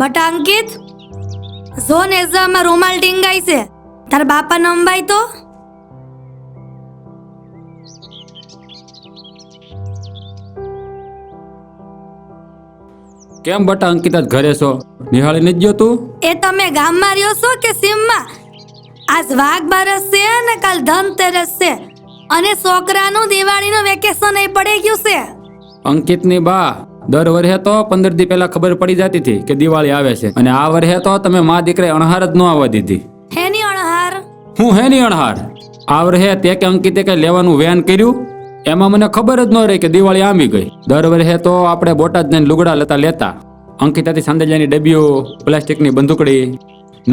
બટા અંકિત, જો ને એક્ઝામમાં રૂમાલ ટીંગાઈ છે, તારા બાપા નંબાઈ તો. કેમ બટા અંકિત આજ ઘરે છો? નિહાળી નથી ગયો તું? એ તમે ગામમાં રહ્યો છો કે સીમમાં? આજ વાઘ બારસ છે ને કાલ ધનતેરસ છે, અને છોકરાનું દિવાળીનું વેકેશન એ પડી ગયું છે. અંકિતની બા દર વર્ષે તો 15 દી પહેલા ખબર પડી જતી હતી કે દિવાળી આવે છે, અને આ વર્ષે તો તમે મા દીકરે અણહાર જ ન આવવા દીધી. હેની અણહાર? હું હેની અણહાર? આ વર્ષે તે કે અંકિતે કઈ લેવાનું વેન કર્યું, એમાં મને ખબર જ ન રહી કે દિવાળી આમી ગઈ. દર વર્ષે તો આપણે બોટાદ જઈને લુગડા લેતા અંકિતાથી સાંદલિયાની ડબ્બીઓ, પ્લાસ્ટિકની બંદૂકડી,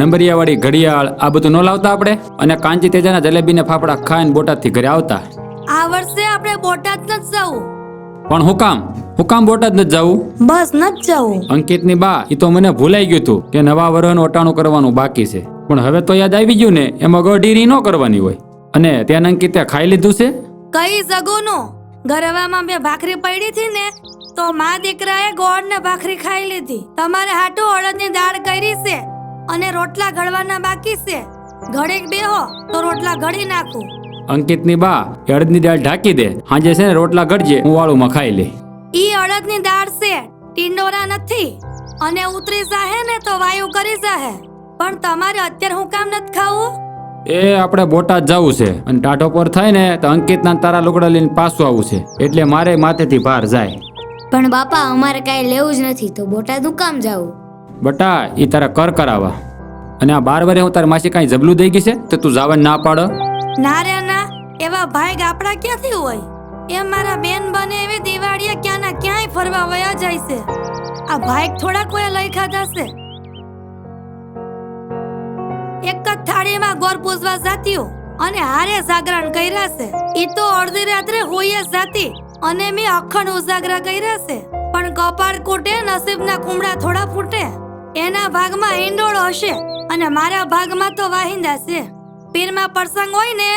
નંબરિયાવાળી ઘડિયાળ, આ બધું ન લાવતા આપણે, અને કાંચી તેજાના જલેબીને ફાફડા ખાઈને બોટાદથી ઘરે આવતા. આ વર્ષે આપણે બોટાદ નથી જવું. પણ હું કામ બોટાદ નથી જવું? બસ નથી જવું. અંકિતની બા ઈ તો મને ભૂલાઈ ગયું હતું કે નવા વર્ષનું અટાણું કરવાનું બાકી છે, પણ હવે તો યાદ આવી ગયું ને, એમાં ગઢીરી ન કરવાની હોય. અને ત્યાં અંકિતે ખાઈ લીધું છે? કઈ જગુનું? ગરવામાં બે ભાખરી પડી હતી ને, તો મા દીકરાએ ગોળ ને ભાખરી ખાઈ લીધી. તમારે હાટુ અડદની દાળ કરી છે અને રોટલા ઘડવાના બાકી છે. ઘડીક બેહો તો રોટલા ઘડી નાખું. અંકિતની બા અડદની દાળ ઢાંકી દે, સાંજે છે ને રોટલા ઘડજે, હું વાળુમાં ખાઈ લે. ઈ અડદની દાળ છે, ટીંડોરા નથી. અને ઉતરી જાહે ને તો વાયુ કરી જાહે. પણ તમારે અત્યારે હું કામ નથી ખાવું? એ આપણે બોટાદ જવું છે, અને ટાઢો પર થાય ને તો અંકિતના તારા લુગડા લઈને પાછું આવવું છે, એટલે મારે માથેથી ભાર જાય. પણ બાપા અમારે કાંઈ લેવું જ નથી, તો બોટાદ હું કામ જાવું? બટા ઈ તારા કર કરાવા. અને આ 12 વર્ષે હું તારી માસી કાંઈ જબલું દઈ ગઈ છે તો તું જવાનું ના પાડો? ના રે ના, એવા ભાઈ આપડા ક્યાંથી હોય? એ મારા બેન બને એવી દિવાળીએ ક્યાંના ક્યાંય ફરવા વયા જાય છે. આ ભાઈ થોડા કોઈ લઈ ખાધા છે? એક જ થાળીમાં ગોર પૂજવા જાતીઓ અને હારે જાગરણ કર્યા છે. ઈ તો અડધી રાત્રે હોઈએ જાતી અને મેં અખંડ ઉજાગરા કર્યા છે. પણ કપાળ કૂટે નસીબના કુમડા થોડા ફૂટે. એના ભાગમાં ઈંડોળો હશે અને મારા ભાગમાં તો વાહિંદા છે. પીરમાં પ્રસંગ હોય ને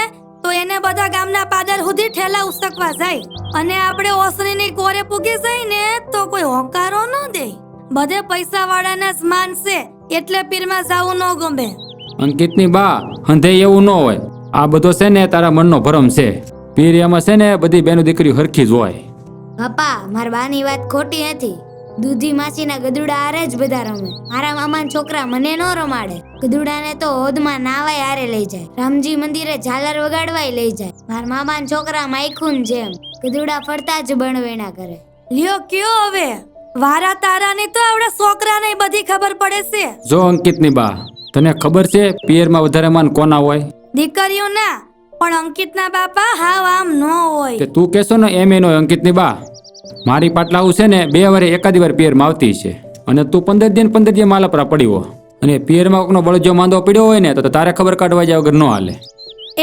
તો એને બધા ગામના પાદર સુધી ઠેલા ઉસકવા જાય, અને આપણે ઓસરીની કોરે પૂગી જાય ને તો કોઈ હોંકારો ન દે. બધે પૈસા વાળાના જ માન છે, એટલે પીરમાં જાવું ન ગમે. અંકિતની બા હંધે એવું ન હોય, આ બધો છે ને તારા મનનો ભરમ છે. પીર એમાં છે ને બધી બેનો દીકરીઓ હરખી જ હોય. બાપા મારા બાની વાત ખોટી નથી. દૂધી માસીના ગધુડા હારે જ બધા રમે. મારા મામાના છોકરા મને ન રમાડે. ગધુડાને તો હોદમાં નાવાય હારે લઈ જાય, રામજી મંદિરે ઝાલર વગાડવાય લઈ જાય. મારા મામાના છોકરા માયખુન જેમ ગધુડા ફરતા જ બણવેણા કરે. લ્યો કયો હવે? વારા તારાની તો આવડે છોકરાને બધી ખબર પડે છે. જો અંકિતની બા, તને ખબર છે પિયરમાં વધારે માન કોના હોય? દીકરીઓ ના, પણ અંકિતના બાપા હાવ આમ ન હોય. તે તું કેશો ને એમ એનો અંકિતની બા. મારી પાટલાવું છે ને 2 વારે એકાદી વાર પિયરમાં આવતી છે, અને તું 15 દી માલપરા પડી હો, અને પિયરમાં કોકનો બળજો માંદો પડ્યો હોય ને તો તારે ખબર કાઢવા જાય વગર ન હાલે.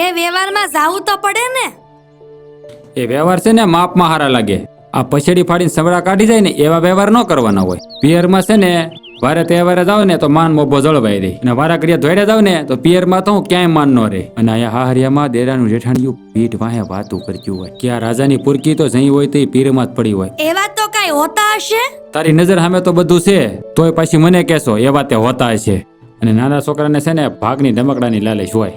એ વ્યવહારમાં જાવું તો પડે ને. એ વ્યવહાર છે ને માપમાં હારા લાગે. આ પછેડી ફાડીને સવડા કાઢી જાય ને એવા વ્યવહાર ન કરવાના હોય. પિયરમાં છે ને વારે તહેવારે જાવ ને તો માન મોભો જળવાઈ રહે, અને વારા ઘડિયા ધોડ્યા જાવ ને તો પિયરમાં તો ક્યાંય માન ન રહે. અને અહીંયા હાહરિયામાં દેરાનું જેઠાણીયું પીઠ વાહે વાતું કરતું હોય કે આ રાજાની પુરકી તો જઈ હોય તો એ પીરમાં જ પડી હોય. એવા તો કઈ હોતા હશે? તારી નજર સામે તો બધું છે, તોય પાછી મને કહેશો એવા તે હોતા હશે. અને નાના છોકરાને છે ને ભાગની ધમકડાની લાલચ હોય.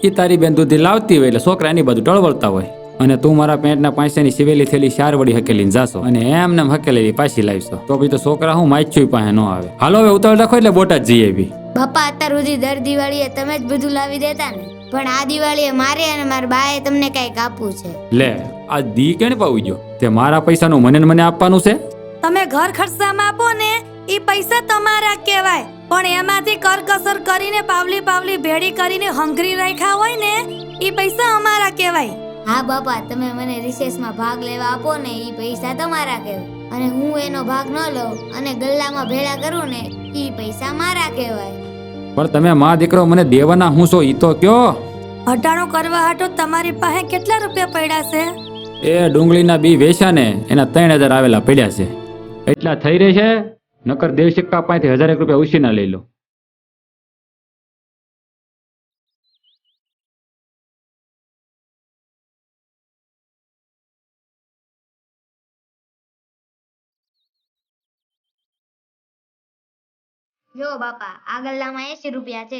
એ તારી બેન દૂધી લાવતી હોય એટલે છોકરા એની બધું ટળવળતા હોય, અને તું મારા પેન્ટના પાંચસાની સિવેલી થેલી 4 વડી હકેલીને જાશો, અને એમને હકેલી પાછી લાવીશો, તો પછી તો છોકરા હું માચ્યું પાસે ન આવે. હાલો હવે ઉતાવળ રાખો એટલે બોટાદ જઈએ બી. બાપા અત્યાર સુધી દર દિવાળીએ તમે જ બધું લાવી દેતા ને, પણ આ દિવાળીએ મારે અને મારા બાએ તમને કઈક આપવું છે. લે આ દી કેને પાવી ગયો? તે મારા પૈસાનું મને આપવાનું છે? તમે ઘર ખર્ચામાં આપો ને ઈ પૈસા તમારા કહેવાય, પણ એમાંથી કરકસર કરીને પાવલી ભેડી કરીને હંગરી રાખ્યા હોય ને ઈ પૈસા અમારા કહેવાય. હા બાપા, તમે મને રિસેસમાં ભાગ લેવા આપો ને ઈ પૈસા તમારા કહેવાય, અને હું એનો ભાગ ન લઉં અને ગલ્લામાં ભેળા કરું ને ઈ પૈસા મારા કહેવાય. પણ તમે મા દીકરો મને દેવાના હું છો ઈ તો કયો? હટાણો કરવા હાટો તમારી પાસે કેટલા રૂપિયા પડ્યા છે? એ ડુંગળીના બી વેચા ને એના 3000 આવેલા પડ્યા છે, એટલા થઈ રહે છે. નકર દેવ સિક્કા પાસેથી 1000 રૂપિયા ઉછીના લઈ લો. જો બાપા આ ગલ્લામાં 80 રૂપિયા છે.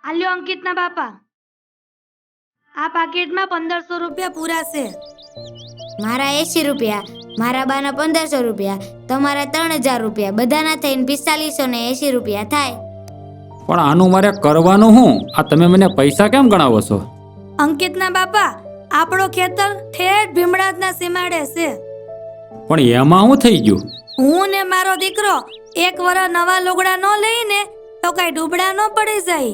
આલ્યો અંકિતના બાપા, આ પાકીટમાં 1500 રૂપિયા પૂરા છે. મારા 80 રૂપિયા, મારા બાના 1500 રૂપિયા, તમારા 3000 રૂપિયા, બધાના થઈને 4580 રૂપિયા થાય. પણ આનું મારે કરવાનું શું? આ તમે મને પૈસા કેમ ગણાવો છો? અંકિતના બાપા, આપણો ખેતર ઠેઠ ભીમડાજના સીમાડે છે. પણ એમાં શું થઈ ગયું? હું ને મારો દીકરો એક વરસ નવા લુગડા ન લઈને તો કઈ ડૂબડા ન પડી જાય.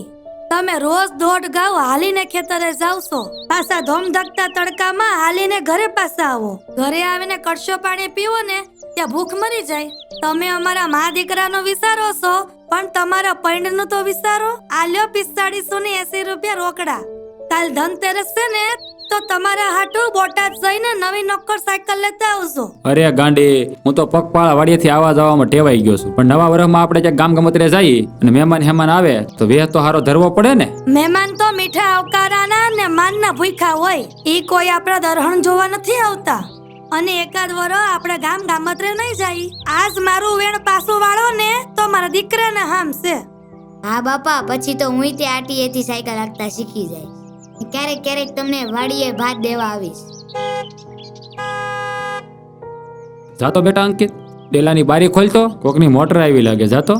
તમે રોજ 1.5 ગાવ હાલીને ખેતરે જાવ છો, પાછા ધોમધકતા તડકામાં હાલીને ઘરે પાછા આવો. ઘરે આવીને કડશો પાણી પીવો ને ત્યાં ભૂખ મરી જાય. તમે અમારા મા દીકરાનો વિચારો છો, પણ તમારા પૈણનું તો વિચારો. આલ્યો 4580 રૂપિયા રોકડા. કાલ ધનતેરસ છે ને તો તમારા હાટુ બોટાદ જઈને નવી નોકર સાયકલ લેતા આવજો. અરે ગાંડી, હું તો પગપાળા વાડીએથી આવવા જવામાં ટેવાઈ ગયો છું. પણ નવા વર્ષમાં આપણે જે ગામ ગમતરે જઈએ અને મહેમાન આવે તો વેહ તો હારો ધરવો પડે ને. મહેમાન તો મીઠા આવકારાના ને માનના ભૂખ્યા હોય. ઈ કોઈ આપણા દરહણ જોવા નથી આવતા. અને એકાદ વરો આપણે ગામ ગામત્રે નહીં જાય. આજ મારું વેણ પાછું વાળો ને તો મારા દીકરાને હામ છે. હા બાપા, પછી તો હું તે આટીએથી સાયકલ હાંકતા શીખી જાય. ક્યારેક ક્યારેક તમને વાડીએ ભાત દેવા આવીશ. જાતો બેટા અંકિત, ડેલાની બારી ખોલતો, કોકની મોટર આવી લાગે. જાતો.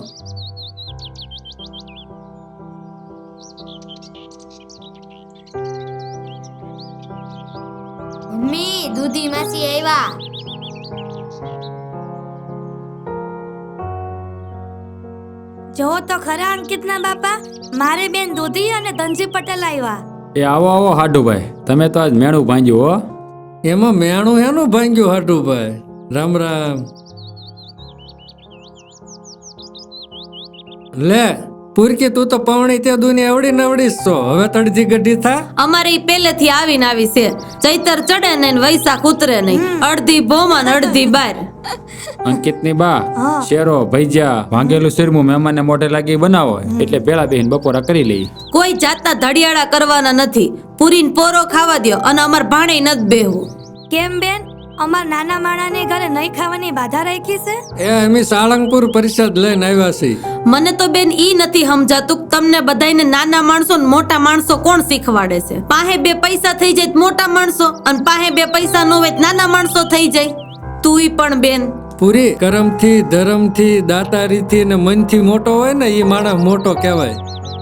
મમ્મી, દૂધી માસી આવ્યા. જો તો ખરા અંકિતના બાપા, મારી બેન દૂધી અને ધનજી પટેલ આવ્યા. એ આવો હાડુભાઈ, તમે તો આજ મેણું ભાંગ્યું હો. એમાં મેણું એનું ભાંગ્યું હાટુભાઈ. રામ રામ. લે પૂરકી, તું તો પવણી તે દુનિયા આવડી નવડી છો. હવે તડજી ગઢી થા. અમારી પહેલેથી આવીને આવી છે. ચૈતર ચડે ને વૈશાખ ઉતરે નહીં. અડધી ભોમાં અડધી બાર. અંકિતની બા શેરો ભૈજા ભાંગેલું શીરમું મહેમાનને મોઢે લાગી બનાવો એટલે પેલા બેન બપોરા કરી લઈ. કોઈ જાતના ધડિયાળા કરવાના નથી. પૂરીને પોરો ખાવા દ્યો અને અમાર ભાણે નથી બેહવું. કેમ બેન, અમાર નાના માણાને ઘરે નહીં ખાવાની બાધા રાખી છે? એ અમે સાળંગપુર પરિષદ લઈને આવ્યા છીએ. મને તો બેન ઈ નથી સમજાતું કે તમને બધાયને નાના માણસો ને મોટા માણસો કોણ શીખવાડે છે. પાહે 2 પૈસા થઈ જાય તો મોટા માણસો અને પાહે 2 પૈસા ન હોય તો નાના માણસો થઈ જાય. તુંય પણ બેન પૂરી કર્મથી, ધર્મથી, દાતારીથી ને મનથી મોટો હોય ને એ માણસ મોટો કહેવાય.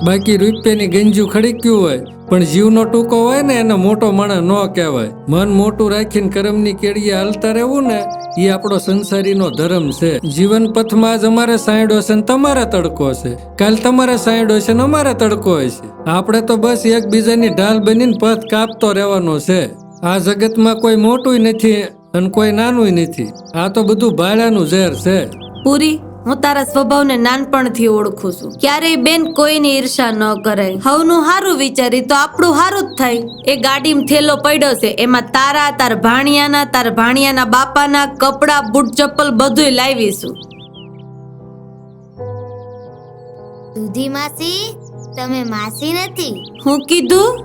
બાકી રૂપિયાની ગંજુ ખડક્યું હોય પણ જીવનો ટૂંકો હોય ને એને મોટો માણસ ન કહેવાય. મન મોટું રાખીને કર્મની કેડીએ હાલતા રહેવું ને એ આપણો સંસારીનો ધર્મ છે. જીવન પથમાં જ અમારે સાંયડો છે ને તમારે તડકો છે. કાલ તમારે સાંયડો છે ને અમારે તડકો હોય છે. આપણે તો બસ એકબીજાની ઢાલ બનીને પથ કાપતો રહેવાનો છે. આ જગતમાં કોઈ મોટું નથી અને કોઈ નાનું નથી. આ તો બધું ભાડાનું ઝેર છે. પૂરી, હું તારા સ્વભાવને નાનપણથી ઓળખું છું. ક્યારેય બેન કોઈની ઈર્ષા ન કરાય. હવનું હારું વિચારી તો આપણું હારું જ થાય. એ ગાડીમાં થેલો પડ્યો છે, એમાં તારા, તાર ભાણિયાના બાપાના કપડા, બૂટ, ચપ્પલ બધુંય લાવીશું. દૂધી માસી, તમે માસી નથી. હું કીધું?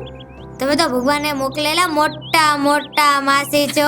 તમે તો ભગવાને મોકલેલા મોટા મોટા માસી છો.